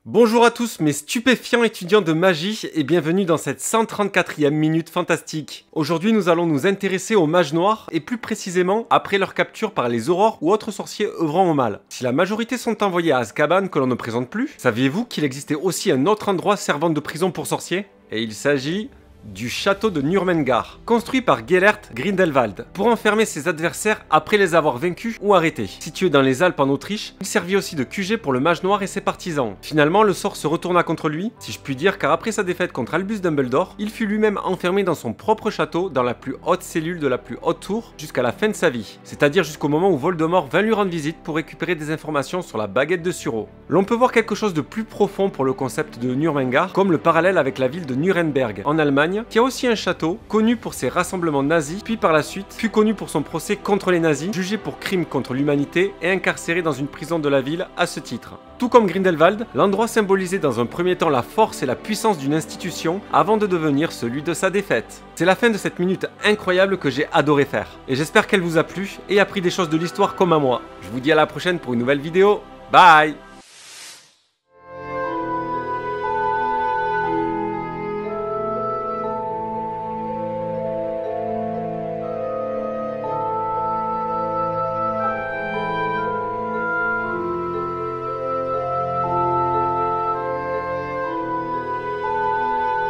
Bonjour à tous mes stupéfiants étudiants de magie et bienvenue dans cette 134e minute fantastique. Aujourd'hui nous allons nous intéresser aux mages noirs et plus précisément après leur capture par les aurores ou autres sorciers œuvrant au mal. Si la majorité sont envoyés à Azkaban que l'on ne présente plus, saviez-vous qu'il existait aussi un autre endroit servant de prison pour sorciers? Et il s'agit du château de Nurmengar, construit par Gellert Grindelwald, pour enfermer ses adversaires après les avoir vaincus ou arrêtés. Situé dans les Alpes en Autriche, il servit aussi de QG pour le mage noir et ses partisans. Finalement, le sort se retourna contre lui, si je puis dire, car après sa défaite contre Albus Dumbledore, il fut lui-même enfermé dans son propre château, dans la plus haute cellule de la plus haute tour, jusqu'à la fin de sa vie. C'est-à-dire jusqu'au moment où Voldemort vint lui rendre visite pour récupérer des informations sur la baguette de Suro. L'on peut voir quelque chose de plus profond pour le concept de Nurmengar, comme le parallèle avec la ville de Nuremberg, en Allemagne, qui a aussi un château, connu pour ses rassemblements nazis, puis par la suite, fut connu pour son procès contre les nazis, jugé pour crimes contre l'humanité et incarcéré dans une prison de la ville à ce titre. Tout comme Grindelwald, l'endroit symbolisait dans un premier temps la force et la puissance d'une institution, avant de devenir celui de sa défaite. C'est la fin de cette minute incroyable que j'ai adoré faire, et j'espère qu'elle vous a plu et appris des choses de l'histoire comme à moi. Je vous dis à la prochaine pour une nouvelle vidéo, bye!